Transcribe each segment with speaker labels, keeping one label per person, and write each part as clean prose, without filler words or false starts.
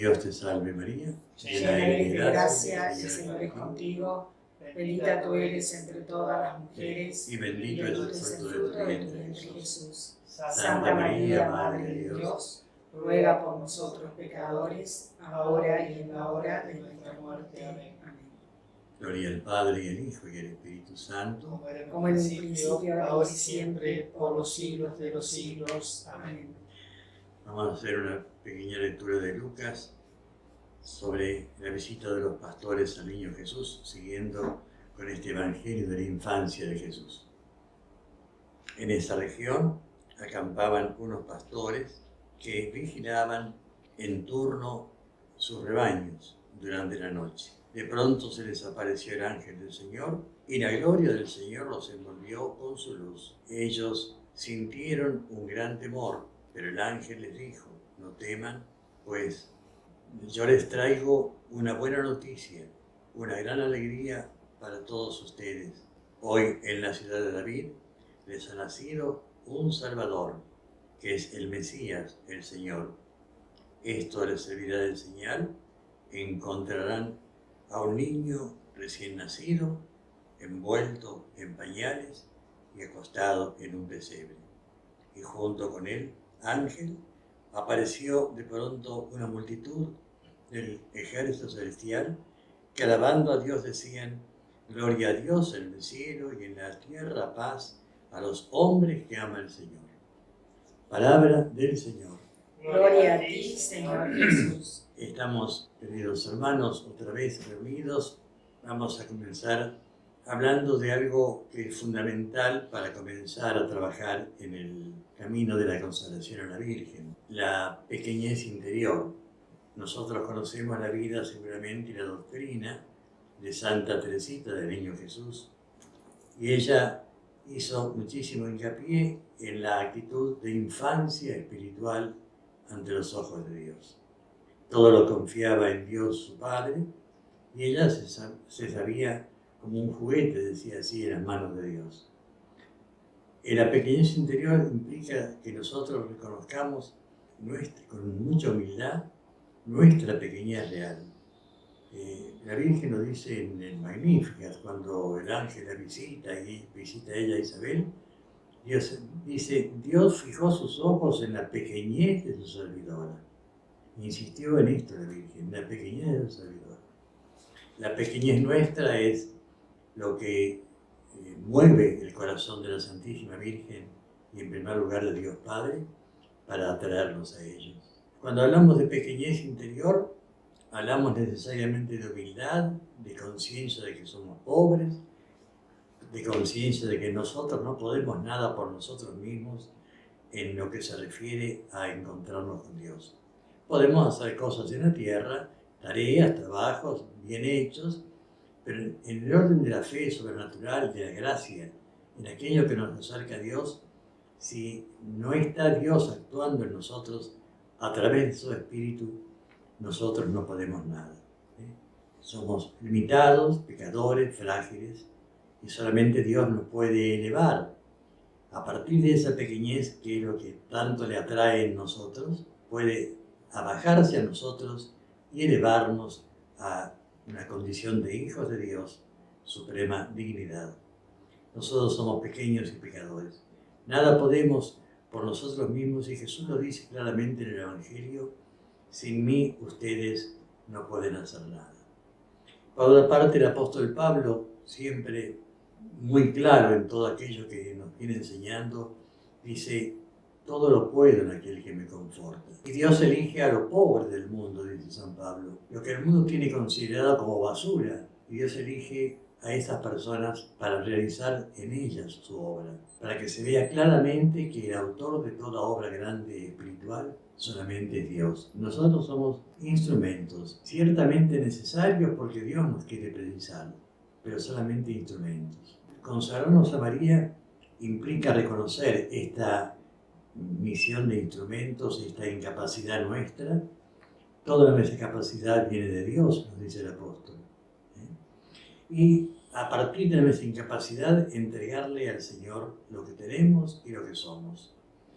Speaker 1: Dios te salve María,
Speaker 2: llena eres de gracia, el Señor es contigo, bendita tú eres entre todas las mujeres,
Speaker 1: y bendito es el fruto de tu vientre,
Speaker 2: Jesús.
Speaker 1: Santa María, Madre de Dios,
Speaker 2: ruega por nosotros pecadores, ahora y en la hora de nuestra muerte. Amén.
Speaker 1: Gloria al Padre, y al Hijo, y al Espíritu Santo,
Speaker 2: como en un principio, ahora y siempre, por los siglos de los siglos. Amén.
Speaker 1: Vamos a hacer una pequeña lectura de Lucas sobre la visita de los pastores al niño Jesús, siguiendo con este evangelio de la infancia de Jesús. En esa región acampaban unos pastores que vigilaban en turno sus rebaños durante la noche. De pronto se les apareció el ángel del Señor y la gloria del Señor los envolvió con su luz. Ellos sintieron un gran temor, pero el ángel les dijo: no teman, pues yo les traigo una buena noticia, una gran alegría para todos ustedes. Hoy en la ciudad de David les ha nacido un Salvador, que es el Mesías, el Señor. Esto les servirá de señal: encontrarán a un niño recién nacido, envuelto en pañales y acostado en un pesebre. Y junto con él, ángel, apareció de pronto una multitud del ejército celestial que, alabando a Dios, decían: gloria a Dios en el cielo y en la tierra paz a los hombres que ama el Señor. Palabra del Señor.
Speaker 2: Gloria a ti, Señor Jesús.
Speaker 1: Estamos, queridos hermanos, otra vez reunidos. Vamos a comenzar hablando de algo que es fundamental para comenzar a trabajar en el camino de la consagración a la Virgen: la pequeñez interior. Nosotros conocemos la vida seguramente y la doctrina de Santa Teresita del Niño Jesús, y ella hizo muchísimo hincapié en la actitud de infancia espiritual ante los ojos de Dios. Todo lo confiaba en Dios su Padre, y ella se sabía como un juguete, decía así, en las manos de Dios. La pequeñez interior implica que nosotros reconozcamos con mucha humildad nuestra pequeñez real. La Virgen lo dice en el Magnificat, cuando el ángel la visita y visita a ella a Isabel. Dios dice: Dios fijó sus ojos en la pequeñez de su servidora. Insistió en esto la Virgen, la pequeñez de su servidora. La pequeñez nuestra es lo que mueve el corazón de la Santísima Virgen y en primer lugar de Dios Padre para atraernos a ellos. Cuando hablamos de pequeñez interior, hablamos necesariamente de humildad, de conciencia de que somos pobres, de conciencia de que nosotros no podemos nada por nosotros mismos en lo que se refiere a encontrarnos con Dios. Podemos hacer cosas en la tierra, tareas, trabajos bien hechos, pero en el orden de la fe sobrenatural, de la gracia, en aquello que nos acerca a Dios, si no está Dios actuando en nosotros a través de su Espíritu, nosotros no podemos nada. Somos limitados, pecadores, frágiles, y solamente Dios nos puede elevar. A partir de esa pequeñez, que es lo que tanto le atrae en nosotros, puede abajarse a nosotros y elevarnos a una condición de hijos de Dios, suprema dignidad. Nosotros somos pequeños y pecadores. Nada podemos por nosotros mismos, y Jesús lo dice claramente en el Evangelio: sin mí ustedes no pueden hacer nada. Por otra parte, el apóstol Pablo, siempre muy claro en todo aquello que nos viene enseñando, dice: todo lo puedo en aquel que me conforta. Y Dios elige a lo pobre del mundo, dice San Pablo, lo que el mundo tiene considerado como basura, y Dios elige a esas personas para realizar en ellas su obra, para que se vea claramente que el autor de toda obra grande y espiritual solamente es Dios. Nosotros somos instrumentos, ciertamente necesarios porque Dios nos quiere precisar, pero solamente instrumentos. Consagrarnos a María implica reconocer esta misión de instrumentos, esta incapacidad nuestra. Toda nuestra capacidad viene de Dios, nos dice el apóstol. Y a partir de nuestra incapacidad, entregarle al Señor lo que tenemos y lo que somos.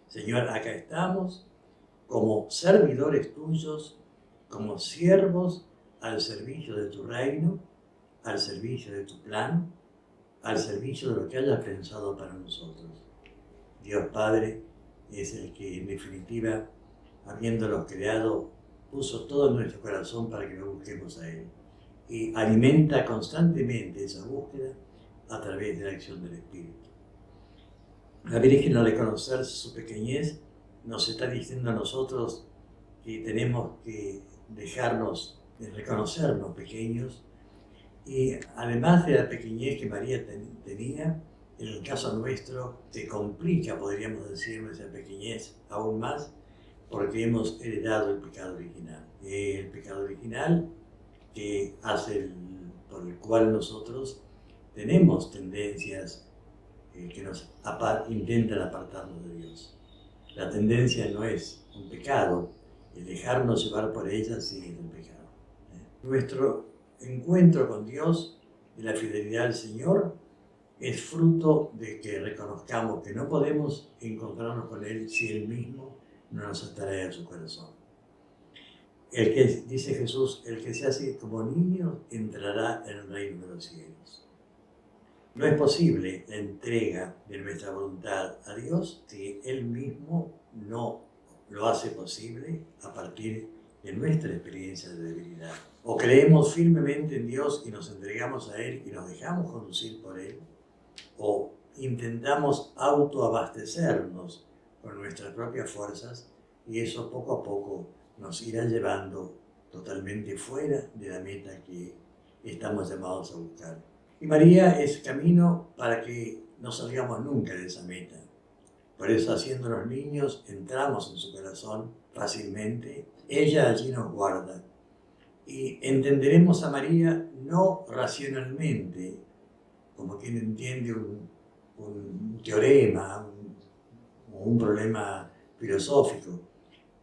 Speaker 1: Señor, acá estamos como servidores tuyos, como siervos al servicio de tu reino, al servicio de tu plan, al servicio de lo que hayas pensado para nosotros. Dios Padre es el que, en definitiva, habiéndolos creado, puso todo en nuestro corazón para que lo busquemos a Él. Y alimenta constantemente esa búsqueda a través de la acción del Espíritu. La Virgen, al reconocer su pequeñez, nos está diciendo a nosotros que tenemos que dejarnos de reconocernos pequeños, y además de la pequeñez que María tenía, en el caso nuestro se complica, podríamos decir, nuestra pequeñez aún más, porque hemos heredado el pecado original. El pecado original que por el cual nosotros tenemos tendencias que nos intentan apartarnos de Dios. La tendencia no es un pecado, el dejarnos llevar por ella sí es un pecado. Nuestro encuentro con Dios y la fidelidad al Señor es fruto de que reconozcamos que no podemos encontrarnos con Él si Él mismo no nos atrae a su corazón. Dice Jesús, el que se hace como niño entrará en el reino de los cielos. No es posible la entrega de nuestra voluntad a Dios si Él mismo no lo hace posible a partir de nuestra experiencia de debilidad. O creemos firmemente en Dios y nos entregamos a Él y nos dejamos conducir por Él, o intentamos autoabastecernos con nuestras propias fuerzas, y eso poco a poco nos irá llevando totalmente fuera de la meta que estamos llamados a buscar. Y María es camino para que no salgamos nunca de esa meta. Por eso, haciéndonos niños, entramos en su corazón fácilmente. Ella allí nos guarda. Y entenderemos a María no racionalmente, como quien entiende un teorema o un problema filosófico.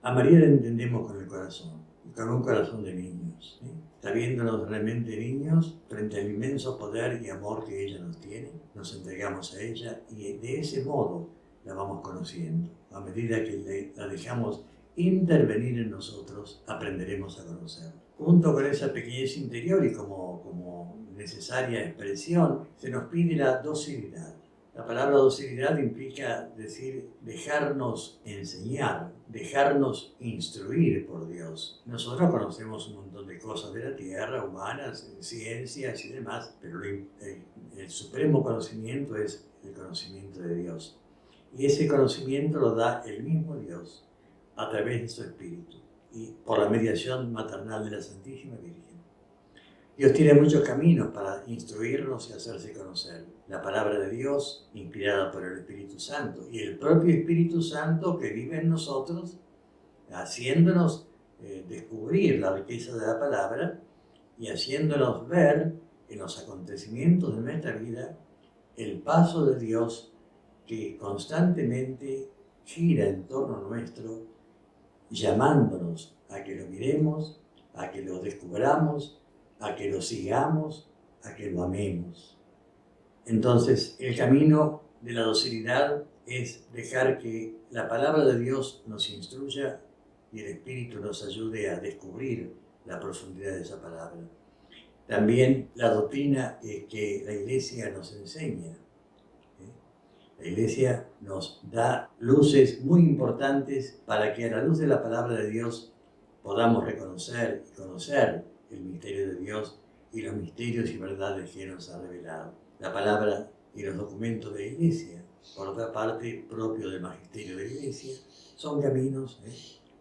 Speaker 1: A María la entendemos con el corazón, con un corazón de niños, ¿sí? Sabiéndonos realmente niños, frente al inmenso poder y amor que ella nos tiene, nos entregamos a ella y de ese modo la vamos conociendo. A medida que la dejamos intervenir en nosotros, aprenderemos a conocerla. Junto con esa pequeñez interior y como necesaria expresión, se nos pide la docilidad. La palabra docilidad implica decir dejarnos enseñar, dejarnos instruir por Dios. Nosotros conocemos un montón de cosas de la tierra, humanas, ciencias y demás, pero el supremo conocimiento es el conocimiento de Dios. Y ese conocimiento lo da el mismo Dios a través de su Espíritu y por la mediación maternal de la Santísima Virgen. Dios tiene muchos caminos para instruirnos y hacerse conocer. La palabra de Dios, inspirada por el Espíritu Santo, y el propio Espíritu Santo que vive en nosotros, haciéndonos descubrir la riqueza de la palabra y haciéndonos ver en los acontecimientos de nuestra vida el paso de Dios que constantemente gira en torno nuestro, llamándonos a que lo miremos, a que lo descubramos, a que lo sigamos, a que lo amemos. Entonces, el camino de la docilidad es dejar que la palabra de Dios nos instruya y el Espíritu nos ayude a descubrir la profundidad de esa palabra. También la doctrina que la Iglesia nos enseña. La Iglesia nos da luces muy importantes para que a la luz de la palabra de Dios podamos reconocer y conocer el misterio de Dios y los misterios y verdades que nos ha revelado. La palabra y los documentos de la Iglesia, por otra parte, propio del magisterio de la Iglesia, son caminos,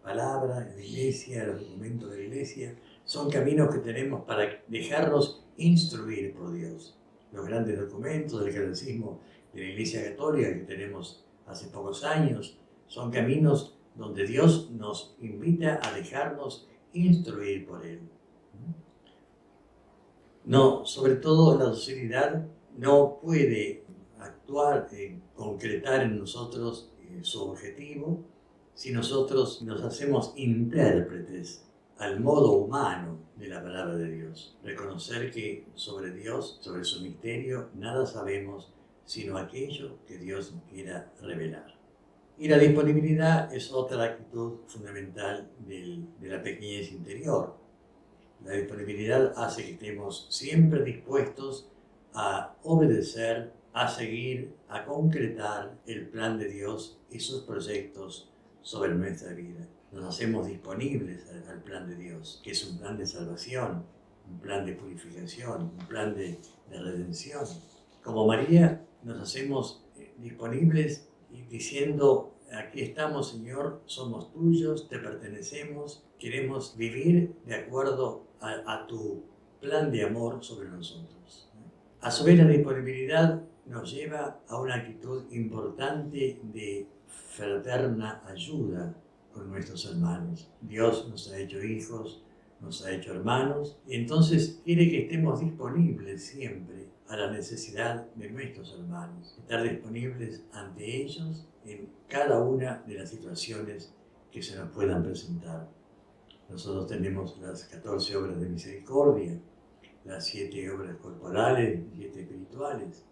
Speaker 1: palabra de la Iglesia, los documentos de la Iglesia, son caminos que tenemos para dejarnos instruir por Dios. Los grandes documentos del catecismo de la Iglesia Católica que tenemos hace pocos años, son caminos donde Dios nos invita a dejarnos instruir por Él. No, sobre todo la docilidad no puede actuar, concretar en nosotros su objetivo si nosotros nos hacemos intérpretes al modo humano de la palabra de Dios. Reconocer que sobre Dios, sobre su misterio, nada sabemos sino aquello que Dios nos quiera revelar. Y la disponibilidad es otra actitud fundamental de la pequeñez interior. La disponibilidad hace que estemos siempre dispuestos a obedecer, a seguir, a concretar el plan de Dios y sus proyectos sobre nuestra vida. Nos hacemos disponibles al plan de Dios, que es un plan de salvación, un plan de purificación, un plan de redención. Como María, nos hacemos disponibles diciendo: aquí estamos, Señor, somos tuyos, te pertenecemos, queremos vivir de acuerdo a tu plan de amor sobre nosotros. A su vez, la disponibilidad nos lleva a una actitud importante de fraterna ayuda con nuestros hermanos. Dios nos ha hecho hijos, nos ha hecho hermanos, y entonces quiere que estemos disponibles siempre a la necesidad de nuestros hermanos, estar disponibles ante ellos en cada una de las situaciones que se nos puedan presentar. Nosotros tenemos las 14 obras de misericordia, las 7 obras corporales y 7 espirituales.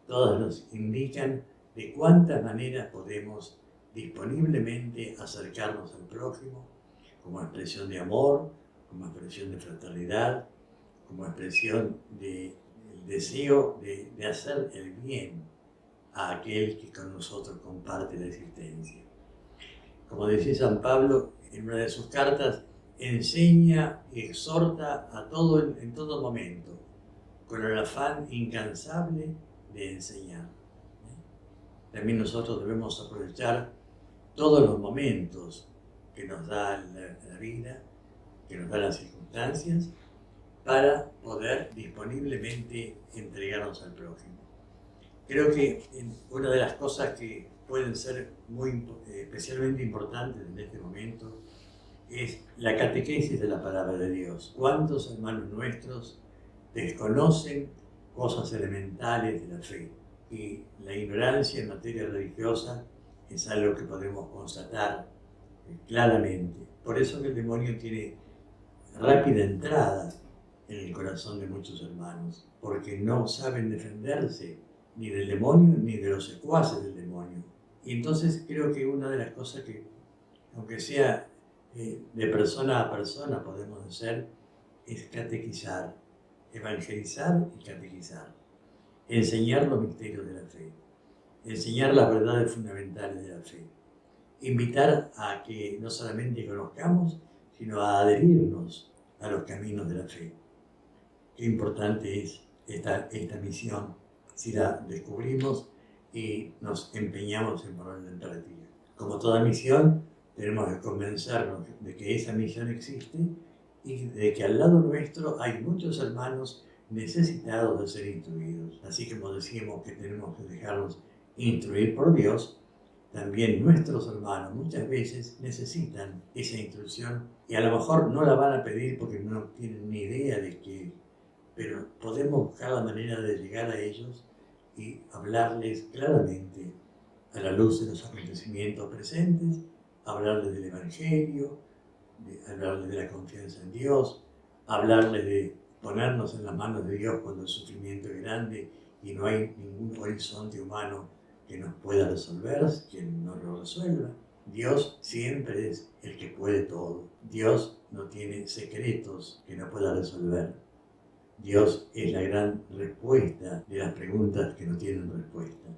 Speaker 1: Todas nos indican de cuántas maneras podemos disponiblemente acercarnos al prójimo, como expresión de amor, como expresión de fraternidad, como expresión del deseo de hacer el bien a aquel que con nosotros comparte la existencia. Como decía San Pablo en una de sus cartas, enseña y exhorta en todo momento, con el afán incansable de enseñar. También nosotros debemos aprovechar todos los momentos que nos da la vida, que nos dan las circunstancias, para poder disponiblemente entregarnos al prójimo. Creo que una de las cosas que pueden ser especialmente importantes en este momento es la catequesis de la palabra de Dios. ¿Cuántos hermanos nuestros desconocen cosas elementales de la fe? Y la ignorancia en materia religiosa es algo que podemos constatar claramente. Por eso que el demonio tiene rápida entrada en el corazón de muchos hermanos, porque no saben defenderse ni del demonio ni de los secuaces del demonio. Y entonces creo que una de las cosas que, aunque sea de persona a persona, podemos hacer es catequizar, evangelizar y catequizar, enseñar los misterios de la fe, enseñar las verdades fundamentales de la fe, invitar a que no solamente conozcamos, sino a adherirnos a los caminos de la fe. Qué importante es esta misión si la descubrimos y nos empeñamos en ponerla en práctica. Como toda misión, tenemos que convencernos de que esa misión existe y de que al lado nuestro hay muchos hermanos necesitados de ser instruidos. Así como decíamos que tenemos que dejarnos instruir por Dios, también nuestros hermanos muchas veces necesitan esa instrucción y a lo mejor no la van a pedir porque no tienen ni idea de qué, pero podemos buscar la manera de llegar a ellos y hablarles claramente a la luz de los acontecimientos presentes, hablarles del Evangelio, hablarles de la confianza en Dios, hablarles de ponernos en las manos de Dios cuando el sufrimiento es grande y no hay ningún horizonte humano que nos pueda resolver, que nos lo resuelva. Dios siempre es el que puede todo. Dios no tiene secretos que no pueda resolver. Dios es la gran respuesta de las preguntas que no tienen respuesta.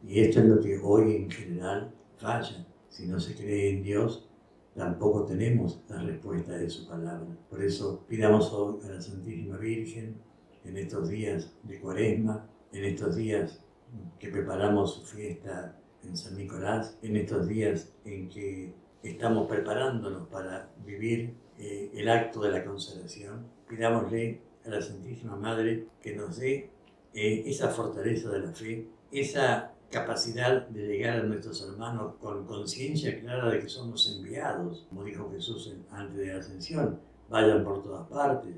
Speaker 1: Y esto es lo que hoy en general falla. Si no se cree en Dios, tampoco tenemos la respuesta de su palabra. Por eso pidamos hoy a la Santísima Virgen, en estos días de Cuaresma, en estos días que preparamos su fiesta en San Nicolás, en estos días en que estamos preparándonos para vivir el acto de la consagración, pidámosle a la Santísima Madre que nos dé esa fortaleza de la fe, esa capacidad de llegar a nuestros hermanos con conciencia clara de que somos enviados, como dijo Jesús antes de la ascensión: vayan por todas partes,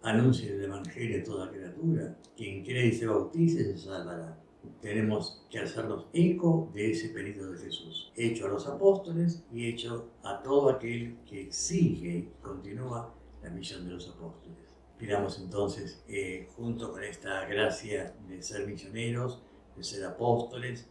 Speaker 1: anuncien el Evangelio a toda criatura, quien cree y se bautice se salvará. Tenemos que hacernos eco de ese pedido de Jesús, hecho a los apóstoles y hecho a todo aquel que sigue y continúa la misión de los apóstoles. Pidamos entonces, junto con esta gracia de ser misioneros, de ser apóstoles.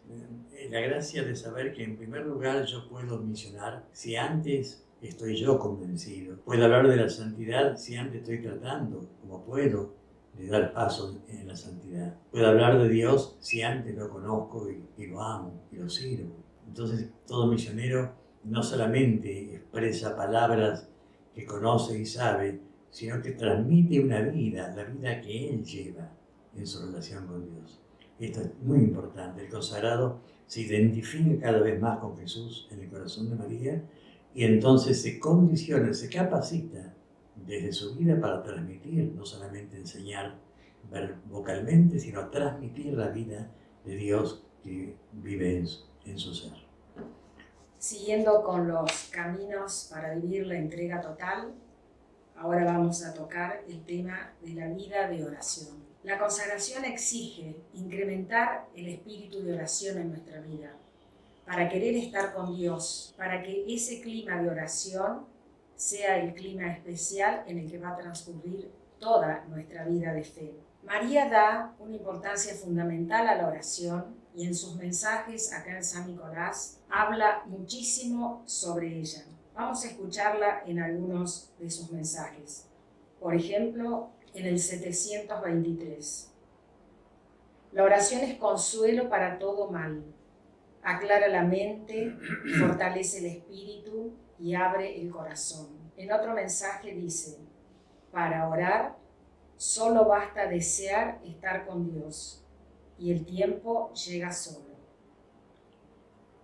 Speaker 1: La gracia de saber que en primer lugar yo puedo misionar si antes estoy yo convencido. Puedo hablar de la santidad si antes estoy tratando, como puedo, de dar pasos en la santidad. Puedo hablar de Dios si antes lo conozco y lo amo y lo sirvo. Entonces todo misionero no solamente expresa palabras que conoce y sabe, sino que transmite una vida, la vida que él lleva en su relación con Dios. Esto es muy importante. El consagrado se identifica cada vez más con Jesús en el corazón de María y entonces se condiciona, se capacita desde su vida para transmitir, no solamente enseñar vocalmente, sino transmitir la vida de Dios que vive en su ser.
Speaker 2: Siguiendo con los caminos para vivir la entrega total, ahora vamos a tocar el tema de la vida de oración. La consagración exige incrementar el espíritu de oración en nuestra vida, para querer estar con Dios, para que ese clima de oración sea el clima especial en el que va a transcurrir toda nuestra vida de fe. María da una importancia fundamental a la oración y en sus mensajes acá en San Nicolás habla muchísimo sobre ella. Vamos a escucharla en algunos de sus mensajes. Por ejemplo, en el 723. La oración es consuelo para todo mal. Aclara la mente, fortalece el espíritu y abre el corazón. En otro mensaje dice, para orar solo basta desear estar con Dios y el tiempo llega solo.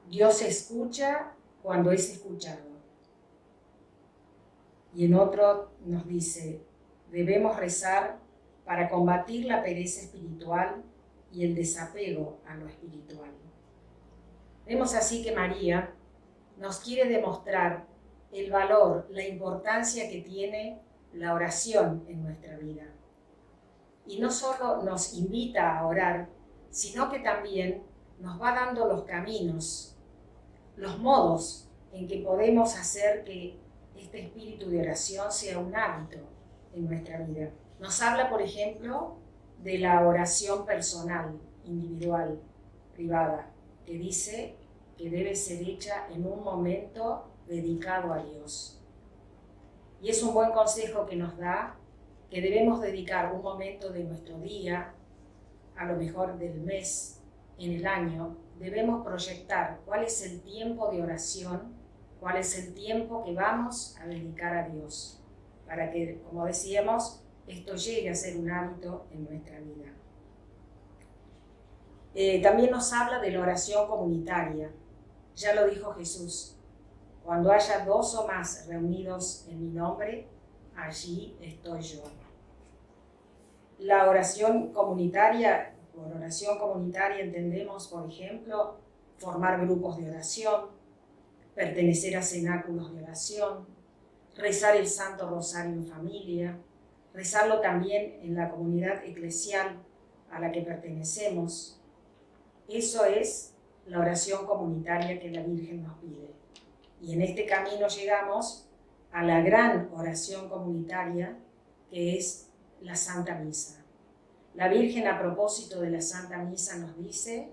Speaker 2: Dios escucha cuando es escuchado. Y en otro nos dice, debemos rezar para combatir la pereza espiritual y el desapego a lo espiritual. Vemos así que María nos quiere demostrar el valor, la importancia que tiene la oración en nuestra vida. Y no solo nos invita a orar, sino que también nos va dando los caminos, los modos en que podemos hacer que este espíritu de oración sea un hábito en nuestra vida. Nos habla, por ejemplo, de la oración personal, individual, privada, que dice que debe ser hecha en un momento dedicado a Dios. Y es un buen consejo que nos da que debemos dedicar un momento de nuestro día, a lo mejor del mes, en el año, debemos proyectar cuál es el tiempo de oración, cuál es el tiempo que vamos a dedicar a Dios, para que, como decíamos, esto llegue a ser un hábito en nuestra vida. También nos habla de la oración comunitaria. Ya lo dijo Jesús, cuando haya 2 o más reunidos en mi nombre, allí estoy yo. La oración comunitaria, por oración comunitaria entendemos, por ejemplo, formar grupos de oración, pertenecer a cenáculos de oración, rezar el Santo Rosario en familia, rezarlo también en la comunidad eclesial a la que pertenecemos. Eso es la oración comunitaria que la Virgen nos pide. Y en este camino llegamos a la gran oración comunitaria que es la Santa Misa. La Virgen, a propósito de la Santa Misa, nos dice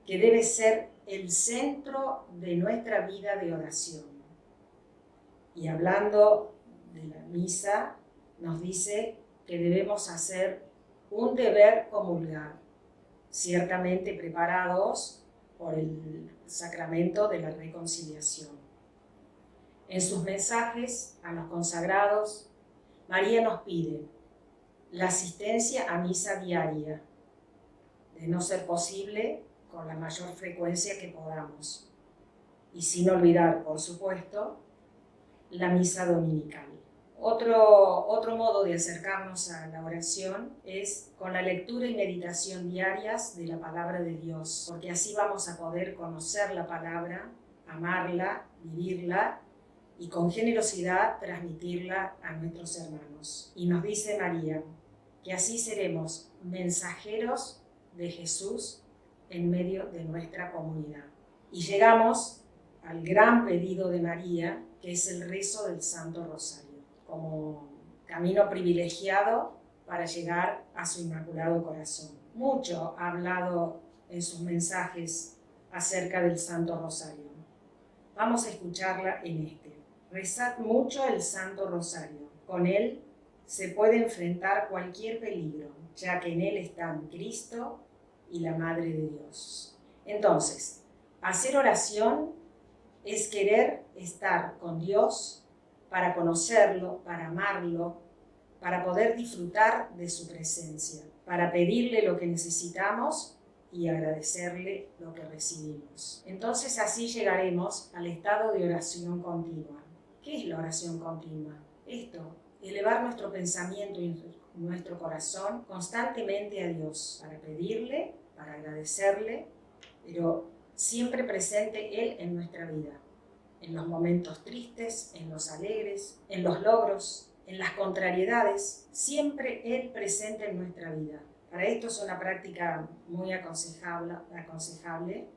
Speaker 2: que debe ser el centro de nuestra vida de oración. Y hablando de la misa, nos dice que debemos hacer un deber comulgar, ciertamente preparados por el sacramento de la reconciliación. En sus mensajes a los consagrados, María nos pide la asistencia a misa diaria, de no ser posible, con la mayor frecuencia que podamos. Y sin olvidar, por supuesto, la misa dominical. Otro modo de acercarnos a la oración es con la lectura y meditación diarias de la palabra de Dios, porque así vamos a poder conocer la palabra, amarla, vivirla y con generosidad transmitirla a nuestros hermanos. Y nos dice María que así seremos mensajeros de Jesús en medio de nuestra comunidad. Y llegamos al gran pedido de María, que es el rezo del Santo Rosario, como camino privilegiado para llegar a su Inmaculado Corazón. Mucho ha hablado en sus mensajes acerca del Santo Rosario. Vamos a escucharla en este. Rezad mucho el Santo Rosario. Con él se puede enfrentar cualquier peligro, ya que en él están Cristo y la Madre de Dios. Entonces, hacer oración es querer estar con Dios para conocerlo, para amarlo, para poder disfrutar de su presencia, para pedirle lo que necesitamos y agradecerle lo que recibimos. Entonces así llegaremos al estado de oración continua. ¿Qué es la oración continua? Esto, elevar nuestro pensamiento y nuestro corazón constantemente a Dios, para pedirle, para agradecerle, pero siempre presente Él en nuestra vida, en los momentos tristes, en los alegres, en los logros, en las contrariedades, siempre Él presente en nuestra vida. Para esto es una práctica muy aconsejable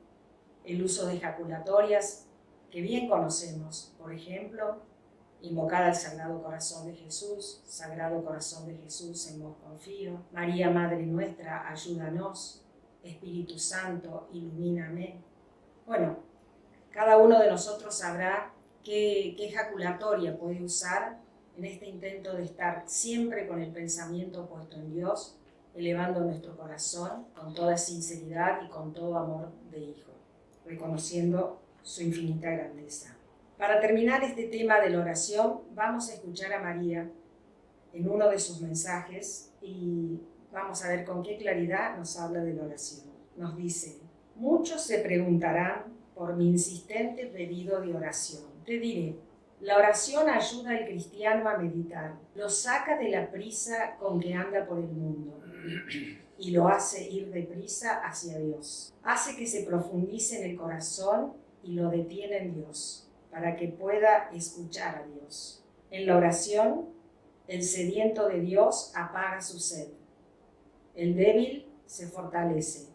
Speaker 2: el uso de ejaculatorias que bien conocemos, por ejemplo, invocar al Sagrado Corazón de Jesús, Sagrado Corazón de Jesús, en vos confío, María Madre Nuestra, ayúdanos, Espíritu Santo, ilumíname. Bueno, cada uno de nosotros sabrá qué ejaculatoria puede usar en este intento de estar siempre con el pensamiento puesto en Dios, elevando nuestro corazón con toda sinceridad y con todo amor de hijo, reconociendo su infinita grandeza. Para terminar este tema de la oración, vamos a escuchar a María en uno de sus mensajes y vamos a ver con qué claridad nos habla de la oración. Nos dice: muchos se preguntarán por mi insistente pedido de oración. Te diré, la oración ayuda al cristiano a meditar, lo saca de la prisa con que anda por el mundo y lo hace ir deprisa hacia Dios. Hace que se profundice en el corazón y lo detiene en Dios, para que pueda escuchar a Dios. En la oración, el sediento de Dios apaga su sed, el débil se fortalece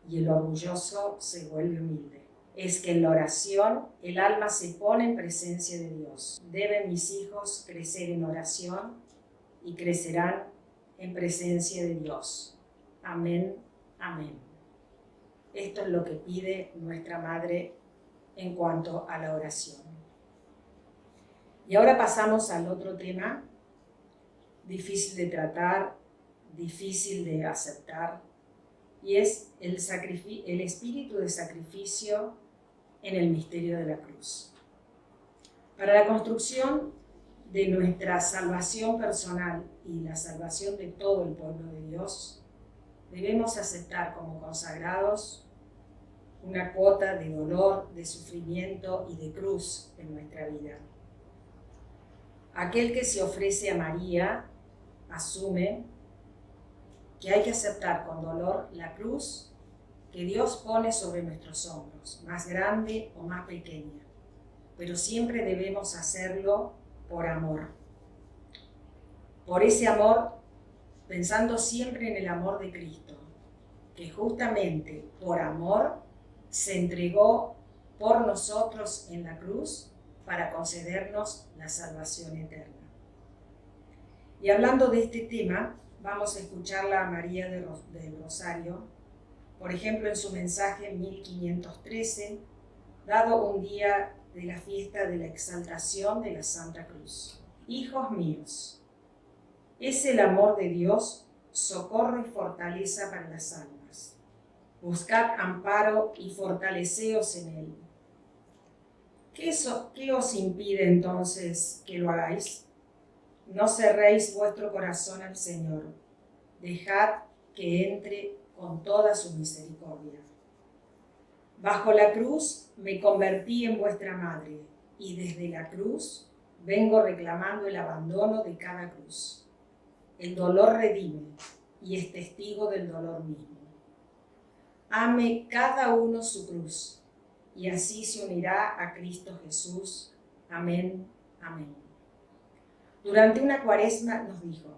Speaker 2: y el orgulloso se vuelve humilde. Es que en la oración el alma se pone en presencia de Dios. Deben mis hijos crecer en oración y crecerán en presencia de Dios. Amén, amén. Esto es lo que pide nuestra Madre en cuanto a la oración. Y ahora pasamos al otro tema, difícil de tratar, difícil de aceptar, y es el espíritu de sacrificio en el misterio de la cruz. Para la construcción de nuestra salvación personal y la salvación de todo el pueblo de Dios, debemos aceptar como consagrados una cuota de dolor, de sufrimiento y de cruz en nuestra vida. Aquel que se ofrece a María asume que hay que aceptar con dolor la cruz que Dios pone sobre nuestros hombros, más grande o más pequeña, pero siempre debemos hacerlo por amor. Por ese amor, pensando siempre en el amor de Cristo, que justamente por amor se entregó por nosotros en la cruz para concedernos la salvación eterna. Y hablando de este tema, vamos a escucharla a María del Rosario, por ejemplo, en su mensaje 1513, dado un día de la fiesta de la exaltación de la Santa Cruz. Hijos míos, es el amor de Dios socorro y fortaleza para las almas. Buscad amparo y fortaleceos en él. ¿Qué os impide entonces que lo hagáis? No cerréis vuestro corazón al Señor. Dejad que entre con toda su misericordia. Bajo la cruz me convertí en vuestra madre, y desde la cruz vengo reclamando el abandono de cada cruz. El dolor redime y es testigo del dolor mismo. Ame cada uno su cruz, y así se unirá a Cristo Jesús. Amén, amén. Durante una cuaresma nos dijo: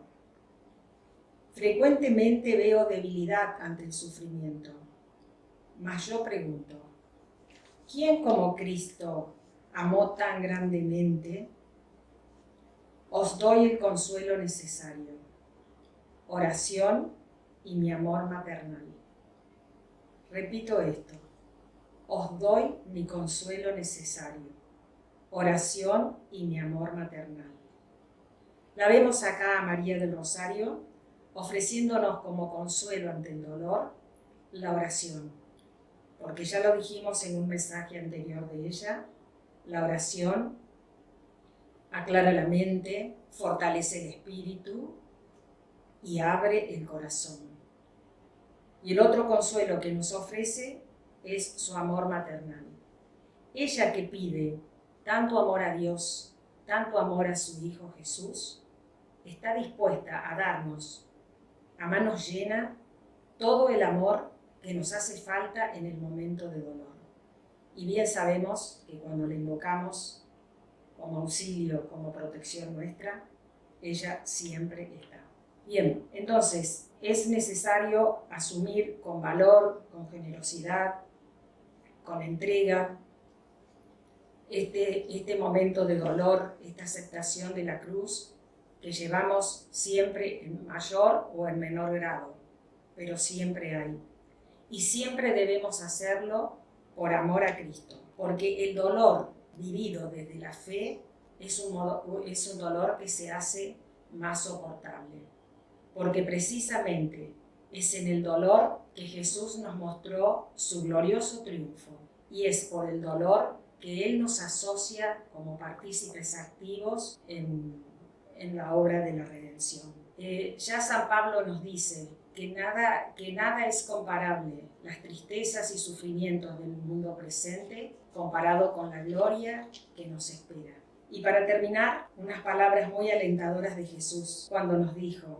Speaker 2: frecuentemente veo debilidad ante el sufrimiento, mas yo pregunto, ¿quién como Cristo amó tan grandemente? Os doy el consuelo necesario, oración y mi amor maternal. Repito esto: os doy mi consuelo necesario, oración y mi amor maternal. La vemos acá a María del Rosario ofreciéndonos como consuelo ante el dolor la oración, porque ya lo dijimos en un mensaje anterior de ella, la oración aclara la mente, fortalece el espíritu y abre el corazón. Y el otro consuelo que nos ofrece es su amor maternal. Ella que pide tanto amor a Dios, tanto amor a su Hijo Jesús, está dispuesta a darnos a manos llenas todo el amor que nos hace falta en el momento de dolor. Y bien sabemos que cuando le invocamos como auxilio, como protección nuestra, ella siempre está. Bien, entonces es necesario asumir con valor, con generosidad, con entrega, este momento de dolor, esta aceptación de la cruz que llevamos siempre en mayor o en menor grado, pero siempre hay. Y siempre debemos hacerlo por amor a Cristo, porque el dolor vivido desde la fe es un dolor que se hace más soportable, porque precisamente es en el dolor que Jesús nos mostró su glorioso triunfo, y es por el dolor que Él nos asocia como partícipes activos en la obra de la redención. Ya San Pablo nos dice que nada es comparable, las tristezas y sufrimientos del mundo presente, comparado con la gloria que nos espera. Y para terminar, unas palabras muy alentadoras de Jesús, cuando nos dijo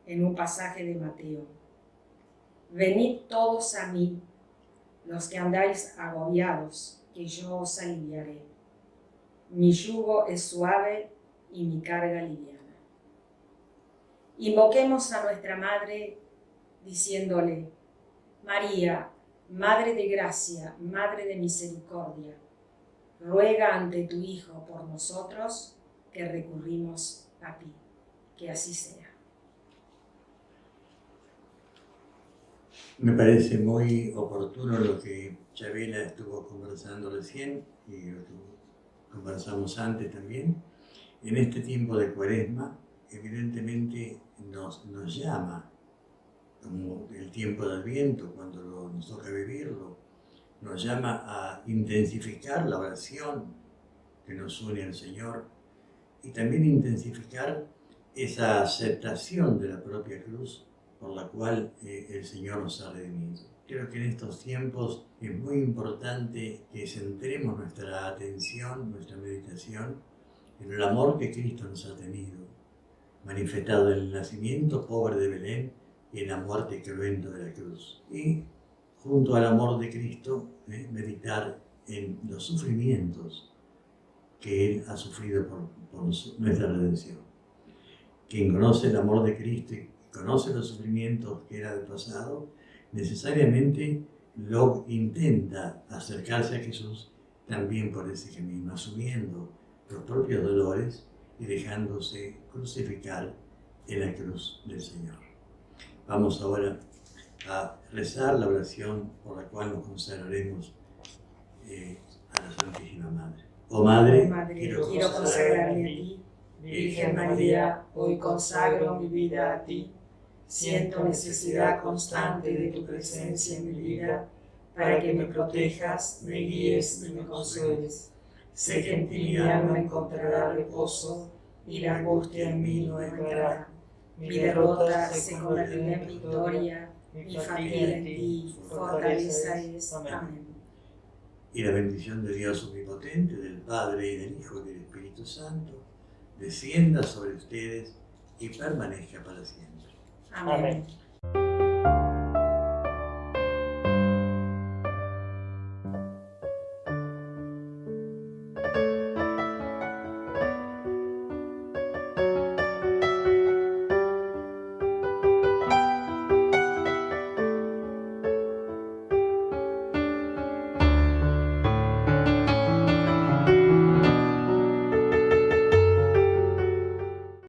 Speaker 2: en un pasaje de Mateo: venid todos a mí, los que andáis agobiados, que yo os aliviaré. Mi yugo es suave y mi carga liviana. Invoquemos a nuestra Madre diciéndole: María, Madre de gracia, Madre de misericordia, ruega ante tu Hijo por nosotros que recurrimos a ti. Que así sea.
Speaker 1: Me parece muy oportuno lo que Chabela estuvo conversando recién y lo que conversamos antes también. En este tiempo de Cuaresma, evidentemente nos llama, como el tiempo del Adviento, cuando nos toca vivirlo, nos llama a intensificar la oración que nos une al Señor y también intensificar esa aceptación de la propia cruz por la cual el Señor nos ha redimido. Creo que en estos tiempos es muy importante que centremos nuestra atención, nuestra meditación en el amor que Cristo nos ha tenido, manifestado en el nacimiento pobre de Belén y en la muerte cruenta de la cruz. Y junto al amor de Cristo, meditar en los sufrimientos que Él ha sufrido por nuestra redención. Quien conoce el amor de Cristo y conoce los sufrimientos que era del pasado, necesariamente lo intenta acercarse a Jesús también por ese camino, asumiendo los propios dolores y dejándose crucificar en la cruz del Señor. Vamos ahora a rezar la oración por la cual nos consagraremos a la Santísima Madre. Oh Madre,
Speaker 2: quiero consagrarme a ti. Virgen María, hoy consagro mi vida a ti. Siento necesidad constante de tu presencia en mi vida, para que me protejas, me guíes y me consueles. Sé que en ti mi alma encontrará reposo y la angustia en mí no entrará. Mi derrota se convertirá en victoria, mi familia en ti, fortaleza es. Amén.
Speaker 1: Y la bendición de Dios Omnipotente, del Padre y del Hijo y del Espíritu Santo, descienda sobre ustedes y permanezca para siempre.
Speaker 2: Amén.